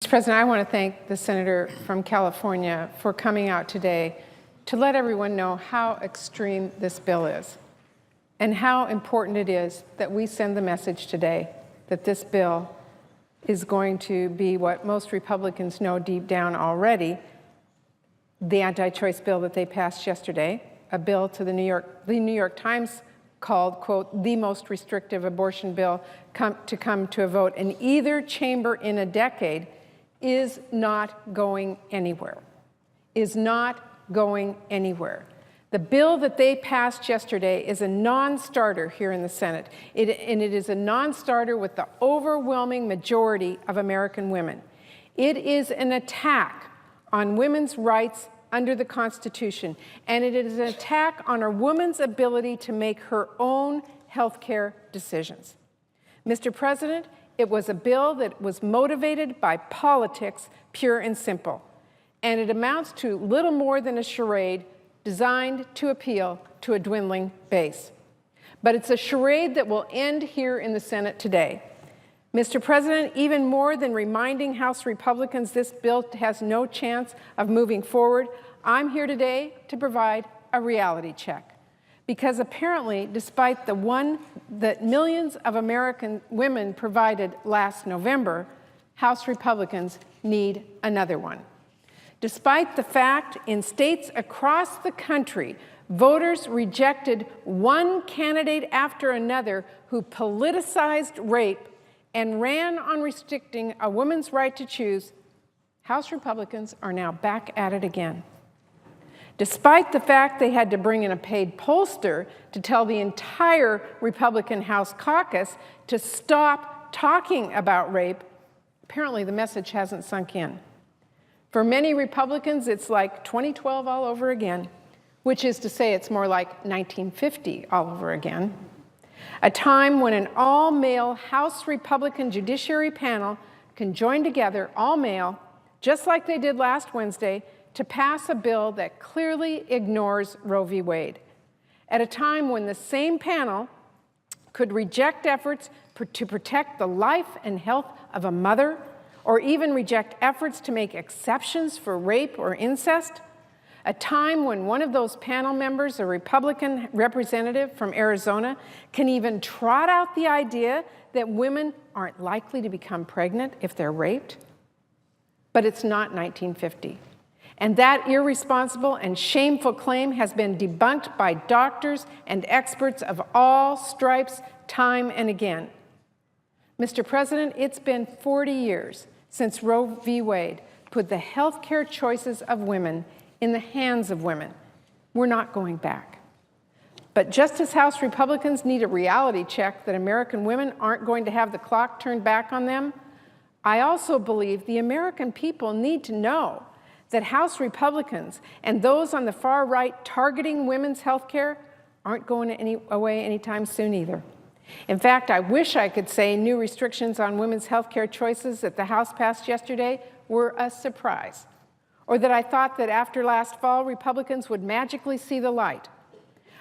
Mr. President, I want to thank the senator from California for coming out today to let everyone know how extreme this bill is and how important it is that we send the message today that this bill is going to be what most Republicans know deep down already, the anti-choice bill that they passed yesterday, a bill the New York Times called, quote, the most restrictive abortion bill to come to a vote in either chamber in a decade, is not going anywhere, is not going anywhere. The bill that they passed yesterday is a non-starter here in the Senate, and it is a non-starter with the overwhelming majority of American women. It is an attack on women's rights under the Constitution, and it is an attack on a woman's ability to make her own health care decisions. Mr. President, it was a bill that was motivated by politics, pure and simple, and it amounts to little more than a charade designed to appeal to a dwindling base. But it's a charade that will end here in the Senate today. Mr. President, even more than reminding House Republicans this bill has no chance of moving forward, I'm here today to provide a reality check. Because apparently, despite the one that millions of American women provided last November, House Republicans need another one. Despite the fact in states across the country, voters rejected one candidate after another who politicized rape and ran on restricting a woman's right to choose, House Republicans are now back at it again. Despite the fact they had to bring in a paid pollster to tell the entire Republican House caucus to stop talking about rape, apparently the message hasn't sunk in. For many Republicans, it's like 2012 all over again, which is to say it's more like 1950 all over again. A time when an all-male House Republican Judiciary panel can join together, all male, just like they did last Wednesday, to pass a bill that clearly ignores Roe v. Wade. At a time when the same panel could reject efforts to protect the life and health of a mother, or even reject efforts to make exceptions for rape or incest, a time when one of those panel members, a Republican representative from Arizona, can even trot out the idea that women aren't likely to become pregnant if they're raped. But it's not 1950. And that irresponsible and shameful claim has been debunked by doctors and experts of all stripes time and again. Mr. President, it's been 40 years since Roe v. Wade put the health care choices of women in the hands of women. We're not going back. But just as House Republicans need a reality check that American women aren't going to have the clock turned back on them, I also believe the American people need to know that House Republicans and those on the far right targeting women's health care aren't going away anytime soon either. In fact, I wish I could say new restrictions on women's health care choices that the House passed yesterday were a surprise, or that I thought that after last fall, Republicans would magically see the light.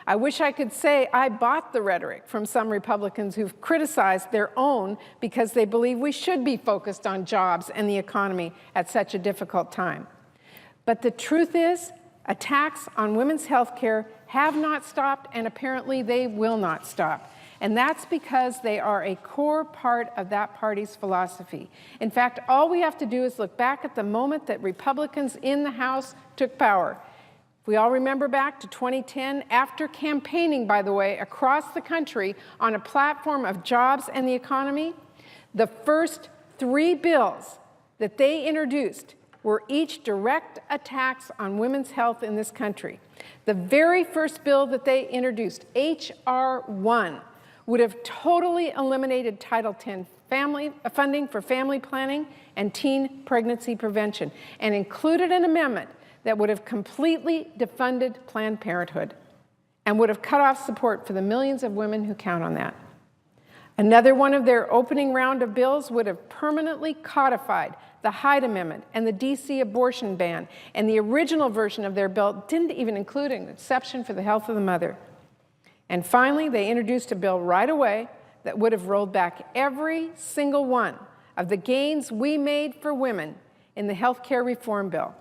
I wish I could say I bought the rhetoric from some Republicans who've criticized their own because they believe we should be focused on jobs and the economy at such a difficult time. But the truth is, attacks on women's health care have not stopped, and apparently they will not stop. And that's because they are a core part of that party's philosophy. In fact, all we have to do is look back at the moment that Republicans in the House took power. We all remember back to 2010, after campaigning, by the way, across the country on a platform of jobs and the economy, the first 3 bills that they introduced were each direct attacks on women's health in this country. The very first bill that they introduced, H.R. 1, would have totally eliminated Title X funding for family planning and teen pregnancy prevention, and included an amendment that would have completely defunded Planned Parenthood and would have cut off support for the millions of women who count on that. Another one of their opening round of bills would have permanently codified the Hyde Amendment and the D.C. abortion ban, and the original version of their bill didn't even include an exception for the health of the mother. And finally, they introduced a bill right away that would have rolled back every single one of the gains we made for women in the health care reform bill.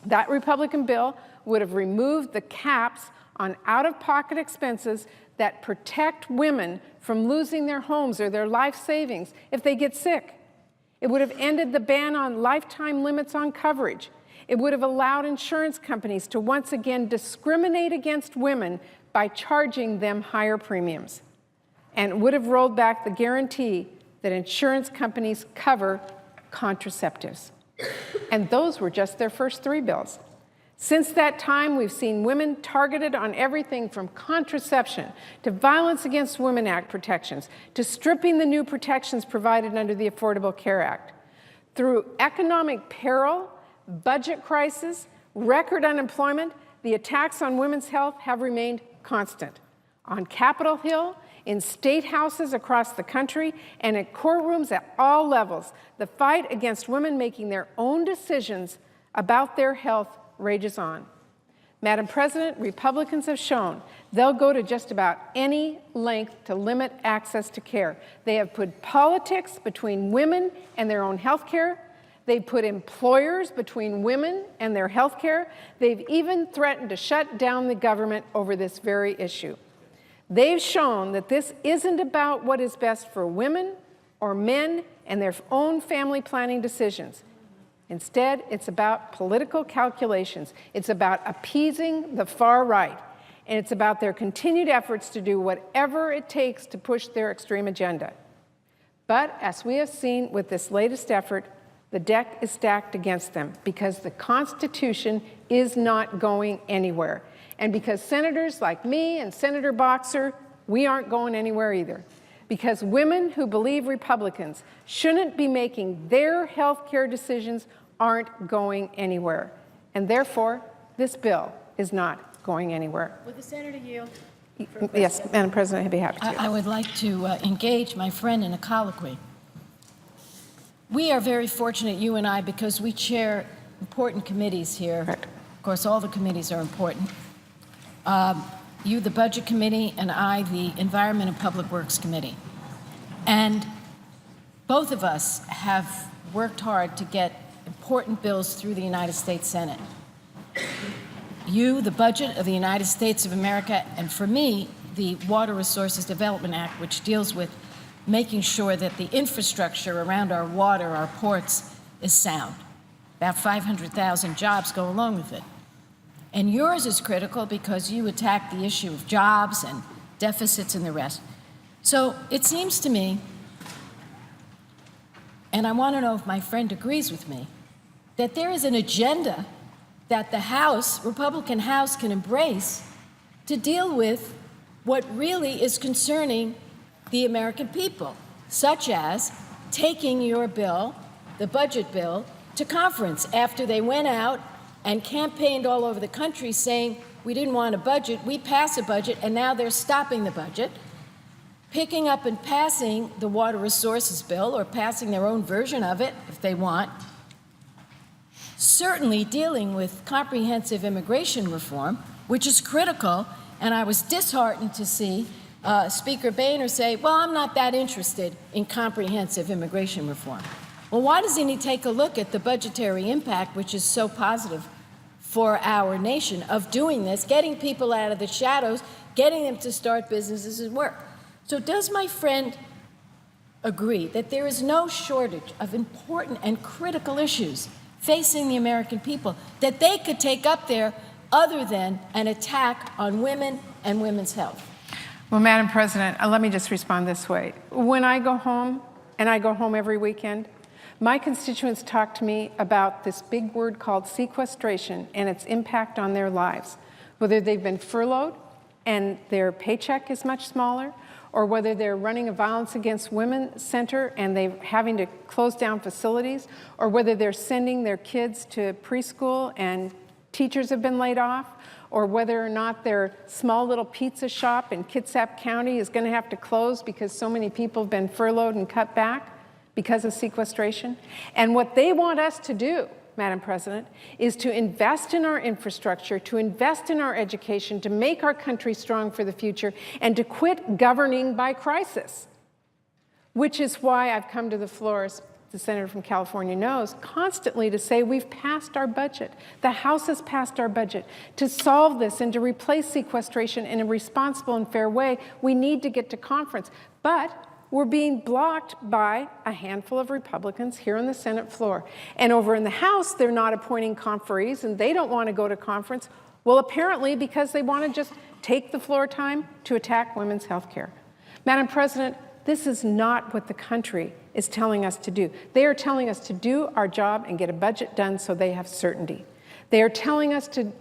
That Republican bill would have removed the caps on out-of-pocket expenses that protect women from losing their homes or their life savings if they get sick. It would have ended the ban on lifetime limits on coverage. It would have allowed insurance companies to once again discriminate against women by charging them higher premiums. And it would have rolled back the guarantee that insurance companies cover contraceptives. And those were just their first 3 bills. Since that time, we've seen women targeted on everything from contraception to Violence Against Women Act protections to stripping the new protections provided under the Affordable Care Act. Through economic peril, budget crisis, record unemployment, the attacks on women's health have remained constant. On Capitol Hill, in state houses across the country, and in courtrooms at all levels, the fight against women making their own decisions about their health rages on. Madam President, Republicans have shown they'll go to just about any length to limit access to care. They have put politics between women and their own health care. They've put employers between women and their health care. They've even threatened to shut down the government over this very issue. They've shown that this isn't about what is best for women or men and their own family planning decisions. Instead, it's about political calculations. It's about appeasing the far right. And it's about their continued efforts to do whatever it takes to push their extreme agenda. But as we have seen with this latest effort, the deck is stacked against them because the Constitution is not going anywhere. And because senators like me and Senator Boxer, we aren't going anywhere either. Because women who believe Republicans shouldn't be making their health care decisions aren't going anywhere. And therefore, this bill is not going anywhere. Would the senator yield? Yes, Madam President, I'd be happy to. I would like to engage my friend in a colloquy. We are very fortunate, you and I, because we chair important committees here. Right. Of course, all the committees are important. You, the Budget Committee, and I, the Environment and Public Works Committee. And both of us have worked hard to get important bills through the United States Senate. You, the budget of the United States of America, and for me, the Water Resources Development Act, which deals with making sure that the infrastructure around our water, our ports, is sound. About 500,000 jobs go along with it. And yours is critical because you attack the issue of jobs and deficits and the rest. So it seems to me, and I want to know if my friend agrees with me, that there is an agenda that the House, Republican House, can embrace to deal with what really is concerning the American people, such as taking your bill, the budget bill, to conference after they went out and campaigned all over the country saying, we didn't want a budget, we pass a budget, and now they're stopping the budget, picking up and passing the Water Resources Bill, or passing their own version of it if they want, certainly dealing with comprehensive immigration reform, which is critical, and I was disheartened to see Speaker Boehner say, well, I'm not that interested in comprehensive immigration reform. Well, why doesn't he take a look at the budgetary impact, which is so positive for our nation, of doing this, getting people out of the shadows, getting them to start businesses and work? So does my friend agree that there is no shortage of important and critical issues facing the American people that they could take up there other than an attack on women and women's health? Well, Madam President, let me just respond this way. When I go home, and I go home every weekend, my constituents talk to me about this big word called sequestration and its impact on their lives, whether they've been furloughed and their paycheck is much smaller, or whether they're running a violence against women center and they're having to close down facilities, or whether they're sending their kids to preschool and teachers have been laid off, or whether or not their small little pizza shop in Kitsap County is going to have to close because so many people have been furloughed and cut back because of sequestration. And what they want us to do, Madam President, is to invest in our infrastructure, to invest in our education, to make our country strong for the future, and to quit governing by crisis. which is why I've come to the floor, as the senator from California knows, constantly to say we've passed our budget. The House has passed our budget. To solve this and to replace sequestration in a responsible and fair way, we need to get to conference. But we're being blocked by a handful of Republicans here on the Senate floor. And over in the House, they're not appointing conferees, and they don't want to go to conference. Well, apparently because they want to just take the floor time to attack women's health care. Madam President, this is not what the country is telling us to do. They are telling us to do our job and get a budget done so they have certainty. They are telling us to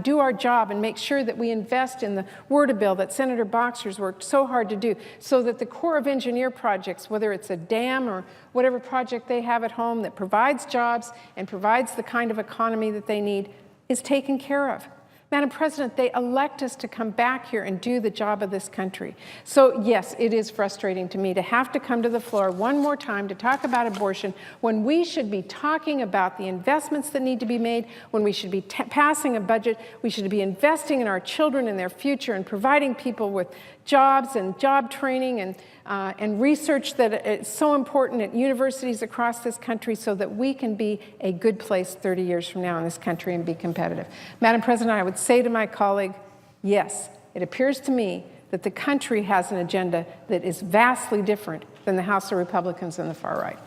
do our job and make sure that we invest in the Word-a-Bill that Senator Boxer's worked so hard to do, so that the Corps of Engineer projects, whether it's a dam or whatever project they have at home that provides jobs and provides the kind of economy that they need, is taken care of. Madam President, they elect us to come back here and do the job of this country. So yes, it is frustrating to me to have to come to the floor one more time to talk about abortion when we should be talking about the investments that need to be made, when we should be passing a budget, we should be investing in our children and their future and providing people with jobs and job training and research that is so important at universities across this country so that we can be a good place 30 years from now in this country and be competitive. Madam President, I would say to my colleague, yes, it appears to me that the country has an agenda that is vastly different than the House of Republicans and the far right.